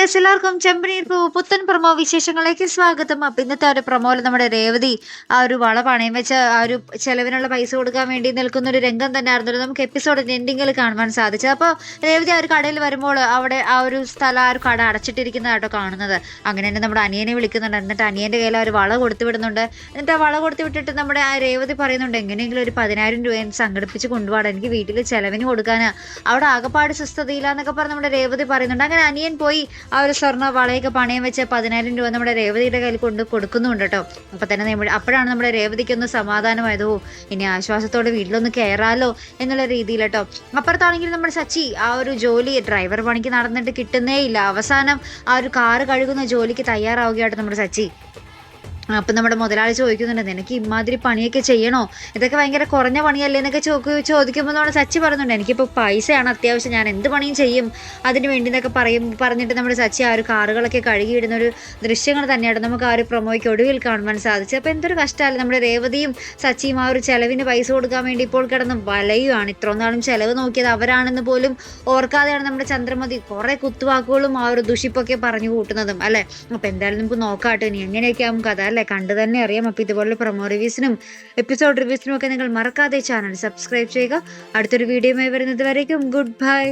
Guys, എല്ലാവർക്കും ചെമ്പനീർ പുത്തൻ promo വിശേഷങ്ങളിലേക്ക് സ്വാഗതം. അപ്പം ഇന്നത്തെ ഒരു പ്രൊമോയിൽ നമ്മുടെ രേവതി ആ ഒരു വള പണയം വെച്ച് ആ ഒരു ചെലവിനുള്ള പൈസ കൊടുക്കാൻ വേണ്ടി നിൽക്കുന്ന ഒരു രംഗം തന്നെ ആയിരുന്നു നമുക്ക് എപ്പിസോഡ് എൻഡിങ്ങിൽ കാണുവാൻ സാധിച്ചത്. അപ്പോൾ രേവതി ആ ഒരു കടയിൽ വരുമ്പോൾ അവിടെ ആ ഒരു സ്ഥലം ആ ഒരു കട അടച്ചിട്ടിരിക്കുന്നതായിട്ടോ കാണുന്നത്. അങ്ങനെ തന്നെ നമ്മുടെ അനിയനെ വിളിക്കുന്നുണ്ട്. എന്നിട്ട് അനിയൻ്റെ കയ്യിൽ ആ ഒരു വള കൊടുത്തു വിടുന്നുണ്ട്. എന്നിട്ട് ആ വള കൊടുത്തു വിട്ടിട്ട് നമ്മുടെ ആ രേവതി പറയുന്നുണ്ട്, എങ്ങനെയെങ്കിലും ഒരു 10,000 രൂപ സംഘടിപ്പിച്ച് കൊണ്ടുപോകണം, എനിക്ക് വീട്ടിൽ ചെലവിന് കൊടുക്കാനാ, അവിടെ ആകപ്പാട് സ്വസ്ഥതയില്ലാന്നൊക്കെ പറഞ്ഞ് നമ്മുടെ രേവതി പറയുന്നുണ്ട്. അങ്ങനെ അനിയൻ പോയി ആ ഒരു സ്വർണ്ണ വളയൊക്കെ പണയം വെച്ച് 10,000 രൂപ നമ്മുടെ രേവതിയുടെ കയ്യിൽ കൊടുക്കുന്നുണ്ട് കേട്ടോ. അപ്പം തന്നെ അപ്പോഴാണ് നമ്മുടെ രേവതിക്കൊന്ന് സമാധാനമായതോ, ഇനി ആശ്വാസത്തോടെ വീട്ടിലൊന്ന് കയറാലോ എന്നുള്ള രീതിയിൽ കേട്ടോ. അപ്പുറത്താണെങ്കിൽ നമ്മുടെ സച്ചി ആ ഒരു ജോലി ഡ്രൈവർ പണിക്ക് നടന്നിട്ട് കിട്ടുന്നേ ഇല്ല. അവസാനം ആ ഒരു കാറ് കഴുകുന്ന ജോലിക്ക് തയ്യാറാവുകയാട്ടോ നമ്മുടെ സച്ചി. അപ്പം നമ്മുടെ മുതലാളി ചോദിക്കുന്നുണ്ട്, നിനക്ക് ഇമാതിരി പണിയൊക്കെ ചെയ്യണോ, ഇതൊക്കെ ഭയങ്കര കുറഞ്ഞ പണിയല്ലേ എന്നൊക്കെ ചോദിക്കുമ്പോൾ നമ്മുടെ സച്ചി പറയുന്നുണ്ട്, എനിക്കിപ്പോൾ പൈസയാണ് അത്യാവശ്യം, ഞാൻ എന്ത് പണിയും ചെയ്യും അതിന് വേണ്ടി എന്നൊക്കെ പറഞ്ഞിട്ട് നമ്മുടെ സച്ചി ആ ഒരു കാറുകളൊക്കെ കഴുകിയിടുന്ന ഒരു ദൃശ്യങ്ങൾ തന്നെയാണ് നമുക്ക് ആ ഒരു പ്രൊമോയ്ക്ക് ഒടുവിൽ കാണുവാൻ സാധിച്ചത്. അപ്പോൾ എന്തൊരു കഷ്ടമല്ലേ, നമ്മുടെ രേവതിയും സച്ചിയും ആ ഒരു ചെലവിന് പൈസ കൊടുക്കാൻ വേണ്ടി ഇപ്പോൾ കിടന്ന് വലയുവാണ്. ഇത്രയും നാളും ചെലവ് നോക്കിയത് അവരാണെന്ന് പോലും ഓർക്കാതെയാണ് നമ്മുടെ ചന്ദ്രമതി കുറേ കുത്തുവാക്കുകളും ആ ഒരു ദുഷിപ്പൊക്കെ പറഞ്ഞു കൂട്ടുന്നതും അല്ലേ. അപ്പോൾ എന്തായാലും നമുക്ക് നോക്കാട്ടോ ഇനി എങ്ങനെയൊക്കെ ആവും കഥ അല്ലേ, കണ്ടു തന്നെ അറിയാം. അപ്പോൾ ഇതുപോലുള്ള പ്രൊമോ റിവ്യൂസിനും എപ്പിസോഡ് റിവ്യൂസിനും ഒക്കെ നിങ്ങൾ മറക്കാതെ ചാനൽ സബ്സ്ക്രൈബ് ചെയ്യുക. അടുത്തൊരു വീഡിയോയുമായി വരുന്നത് വരേക്കും ഗുഡ് ബൈ.